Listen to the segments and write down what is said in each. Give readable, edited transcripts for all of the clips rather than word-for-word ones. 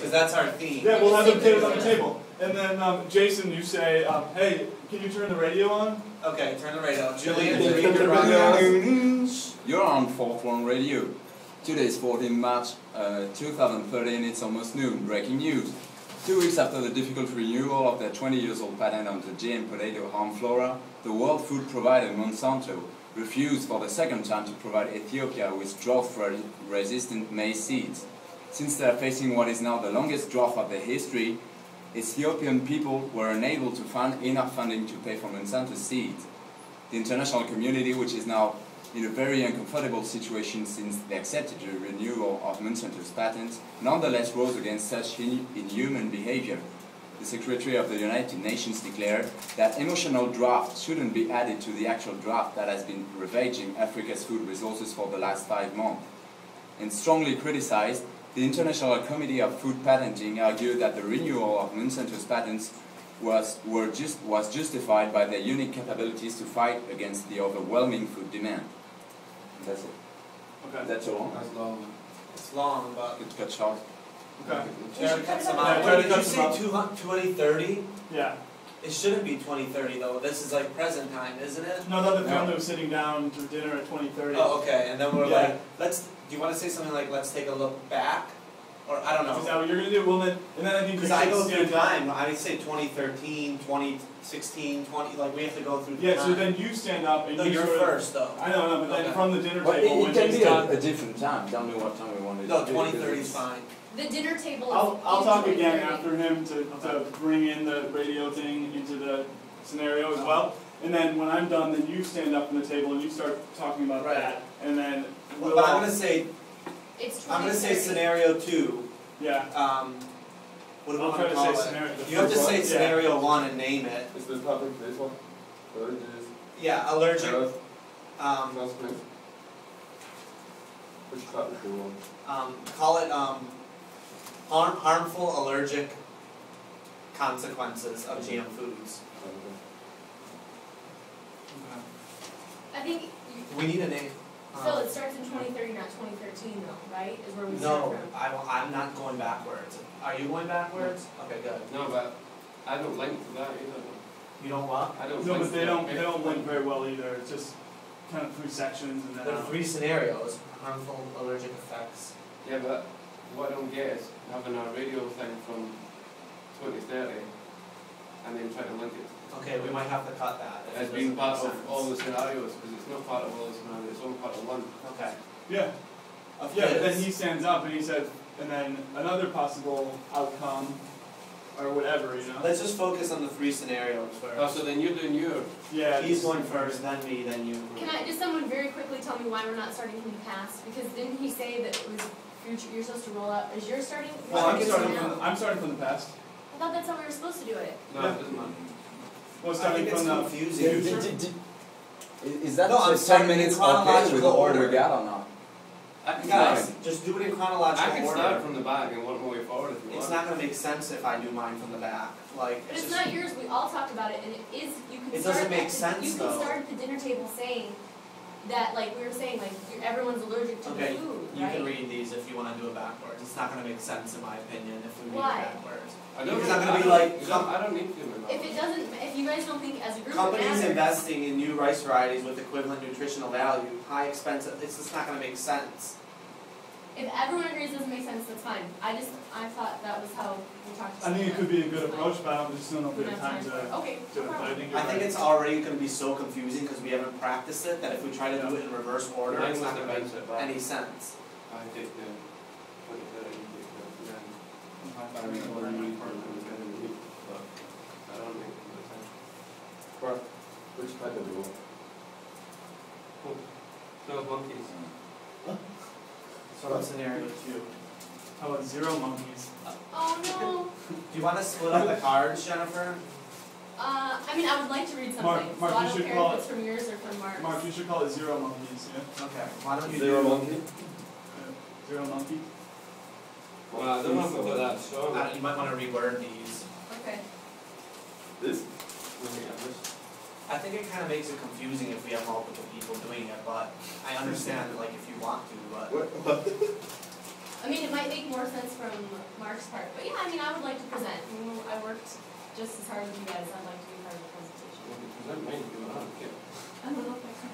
because that's our theme. Yeah, we'll have the potatoes on the table. And then, Jason, you say, hey, can you turn the radio on? Okay, turn the radio on. Julian, read your broadcast. You're on 4th One Radio. Today is 14 March 2013, it's almost noon. Breaking news. 2 weeks after the difficult renewal of their 20-year-old patent on the GM potato harm flora, the world food provider Monsanto refused for the second time to provide Ethiopia with drought-resistant maize seeds. Since they are facing what is now the longest drought of their history, Ethiopian people were unable to find enough funding to pay for Monsanto seeds. The international community, which is now in a very uncomfortable situation since they accepted the renewal of Monsanto's patents, nonetheless rose against such inhuman behavior. The Secretary of the United Nations declared that emotional drought shouldn't be added to the actual drought that has been ravaging Africa's food resources for the last 5 months. And strongly criticized, the International Committee of Food Patenting argued that the renewal of Monsanto's patents was justified by their unique capabilities to fight against the overwhelming food demand. That's it. Okay. That's all. That's long. It's long, but... It's cut short. Okay. Try to cut some out. Yeah, try to Did cut you some say out. 2030? Yeah. It shouldn't be 2030 though. This is like present time, isn't it? No, the family was sitting down to dinner at 2030. Oh, okay. And then we're Yeah. like, do you want to say something like, let's take a look back? Or, I don't know. Is that what you're going to do? Well, then, and then I think Because I go through time. I say 2013, 2016, 20, like we have to go through the Yeah, time. so then you stand up and No, you you're sort of, first though. I know, but then Okay. from the dinner Well, table, it when can it's be done, a different time. Tell me what time we want to No, do it, 2030 is because fine. The dinner table is I'll talk in again 2030. after him to bring in the radio thing into the scenario as well. And then when I'm done, then you stand up from the table and you start talking about Right. that. And then we'll But I'm all- gonna say, It's I'm gonna say 2030. scenario 2. yeah. What do we I'll want try to to call say it? scenario. You have to say Yeah. scenario 1 and name it. Is the topic this one? Allergies. Yeah, allergic. Health. Um, Which topic do you want? call it harmful allergic consequences of GM foods. I think, We need a name. Phil, it starts in 2030, not 2013 though, right? Is where we No, start from. I'm not going backwards. Are you going backwards? Okay, good. No, but I don't link to that either. You don't what? I don't No, link but to they that. don't link very well either. It's just kind of 3 sections and then There are out. 3 scenarios. Harmful allergic effects. Yeah, but what I don't get is having a radio thing from 2030 and then trying to link it. Okay, we might have to cut that. if As it being doesn't part make of sense. all the scenarios, because it's not part of all the scenarios, it's only part of one. Okay. Yeah. Of Yeah, but then his. he stands up and he says, and then another possible outcome, or whatever, you know? Let's just focus on the 3 scenarios Oh, first. so then you're doing your... Yeah. He's going first, then me, then you. Can just someone very quickly tell me why we're not starting from the past? Because didn't he say that it was future, you're supposed to roll out, is yours starting? Well, I'm starting now? from, I'm starting from the past. I thought that's how we were supposed to do it. No, Yeah. it doesn't matter. Well, I starting think it's from the confusing. future. Is that No, I'm 10 starting in minutes okay with chronological the order we order. got or not? I can Guys, start. just do it in I chronological can order. start from the back and work my way forward if you want. It's not gonna make sense if I do mine from the back. Like, But it's it's just, not yours, we all talked about it, and it is, you can It start doesn't make at the- sense, you though. can start at the dinner table saying that, like we were saying, like everyone's allergic to okay, the food, you right? can read these if you wanna do it backwards. It's not gonna make sense in my opinion if we read Why? it backwards. I don't It's know, not gonna I be don't- like you don't- I don't need to. If it doesn't, if you guys don't think as a group it Companies matters, investing in new rice varieties with equivalent nutritional value, high expensive, it's just not gonna make sense. if everyone agrees it doesn't make sense, that's fine. I thought that was how we talked I about think it could be a good approach, but I just don't know if We we don't have have time time to for it. Okay, do no it. But I problem. think you're I think right. it's already gonna be so confusing because we haven't practiced it, that if we try to do it in reverse order, Mine it's was not the gonna make mindset back. any sense. I take the 2030, you take the then. I Okay. mean, what do you need for the then, but I don't think it's the same. Right. Which type of rule? No monkeys. So what's scenario 2? How about 0 monkeys? Oh no. Do you wanna split up the cards, Jennifer? I mean, I would like to read something, Mark, so I you don't should care call if it's from yours or from Mark's. Mark, you should call it 0 monkeys, yeah? Okay, why don't you 0 do, monkey? 0 monkey? Well, I don't know if I've got that strong. you might wanna reword these. Okay. This? I think it kinda makes it confusing if we have multiple people doing it, but I understand like if you want to, but. What? I mean, it might make more sense from Mark's part, but yeah, I mean, I would like to present. I worked just as hard as you guys. I'd like to be part of the presentation. Well, because that might be what I don't care. I don't know if I can.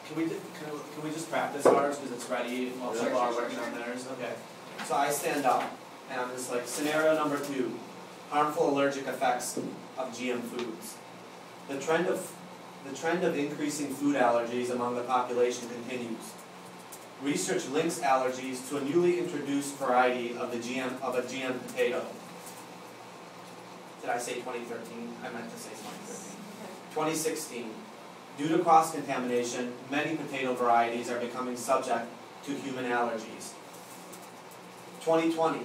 Can we just practice ours because it's ready while Sure, people are sure, working sure. on theirs? Okay. So I stand up and I'm just like, scenario number 2, harmful allergic effects of GM foods. The trend of increasing food allergies among the population continues. Research links allergies to a newly introduced variety of a GM potato. Did I say 2013? I meant to say 2013. 2016. Due to cross-contamination, many potato varieties are becoming subject to human allergies. 2020.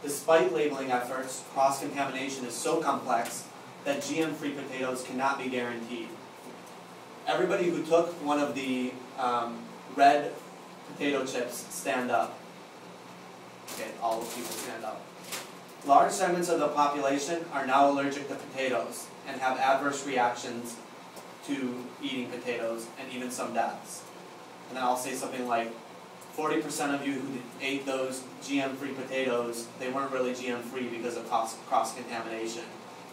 Despite labeling efforts, cross-contamination is so complex that GM-free potatoes cannot be guaranteed. Everybody who took one of the red potato chips, stand up. Okay, all the people stand up. Large segments of the population are now allergic to potatoes and have adverse reactions to eating potatoes, and even some deaths. And then I'll say something like, 40% of you who ate those GM-free potatoes, they weren't really GM-free because of cross-contamination,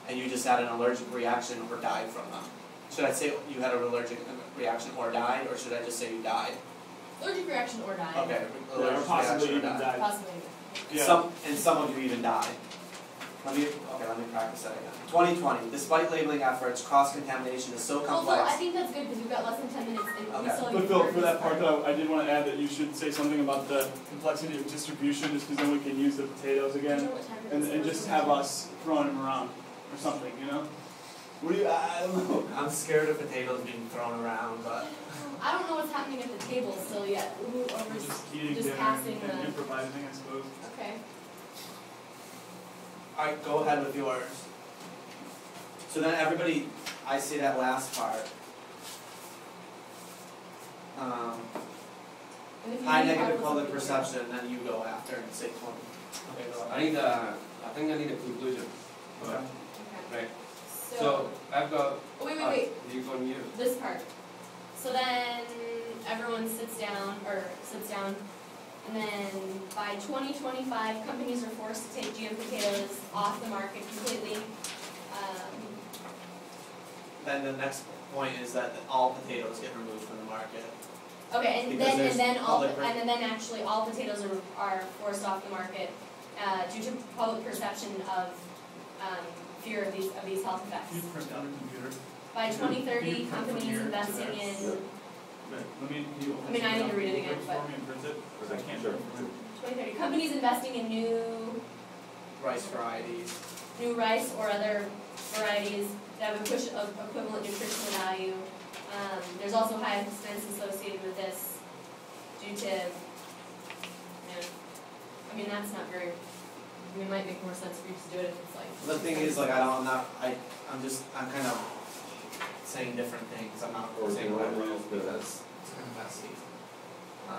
and you just had an allergic reaction or died from them. Should I say you had an allergic reaction or died, or should I just say you died? Allergic reaction or die. Okay, Yeah, or allergic possibly reaction or even died. died. Possibly. Yeah. And some of you even died. Let me practice that again. 2020, despite labeling efforts, cross-contamination is so Well, complex. Phil, I think that's good because we've got less than 10 minutes and we Okay. still But haven't Phil, heard for this that part though, I did want to add that you should say something about the complexity of distribution, just because then we can use the potatoes Do you again, know what time it and is? just have us throwing them around, or something, you know? What do you, I don't know. I'm scared of potatoes being thrown around, but I don't know what's happening at the table still yet. Or we're We're just, just eating just dinner passing and the. improvising, I suppose. Okay. alright, go ahead with yours. So then everybody, I say that last part. And if you High need help negative with public something, perception, then you go after and say 20. Okay, go I ahead. need I think I need a conclusion. Okay. Okay. Right. So, So I've got. oh, wait. You go on you. This part. So then everyone sits down, and then by 2025, companies are forced to take GM potatoes off the market completely. Then the next point is that all potatoes get removed from the market. Okay, Because there's public and then actually all potatoes are forced off the market due to public perception of fear of these health Can you effects. print out a computer? By Can you 2030, print from companies here to investing there? in Right, let me, can you I mean, I need to read it again, open but- for me and print it? 'Cause I can't Sure. print from it. 2030, companies investing in Rice varieties. new rice or other varieties that would push equivalent nutritional value. There's also high expense associated with this due to, I mean, that's not very, I mean, it might make more sense for you to do it if it's like. The thing is, like, I'm kind of saying different things. I'm not Or saying do you what I want to wrote use the- because it's kind of messy. I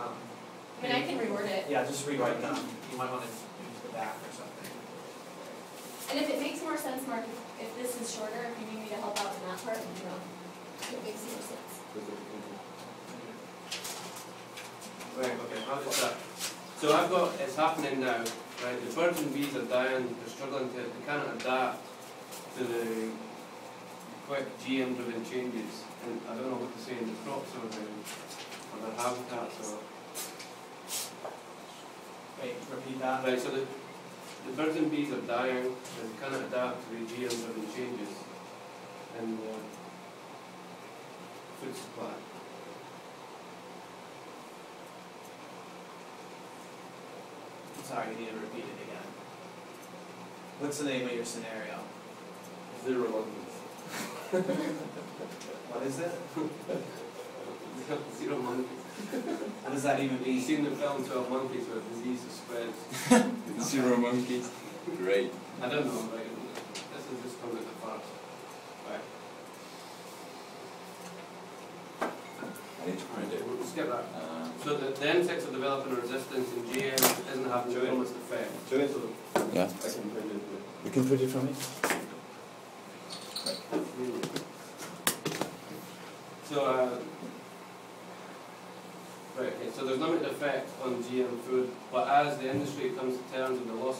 mean, I can reword it. Yeah, just rewrite them. You might want to use the back or something. And if it makes more sense, Mark, if this is shorter, if you need me to help out in that part, you know, it makes more sense. Right, okay, how is that? So I've got, it's happening now, right, the birds and bees are dying, they're struggling to, they cannot adapt to the quick GM driven changes, and I don't know what to say in the crops or their habitats or. Wait, repeat that. Right, so the birds and bees are dying, and they cannot adapt to the GM driven changes in the food supply. Sorry, you need to repeat it again. What's the name of your scenario? 0 monkeys. What is it? 0 monkeys. What does that even You've mean? seen the film 12 Monkeys where disease spreads. 0 monkeys. Great. I don't know, right? This is just coming at the farce. Right. I need to print it. We'll skip that. So the insects are developing a resistance and GM isn't having the fullest effect. Show it to them. Yeah. I can print it. You can print it from me? So, right, okay, so there's limited effect on GM food, but as the industry comes to terms with the loss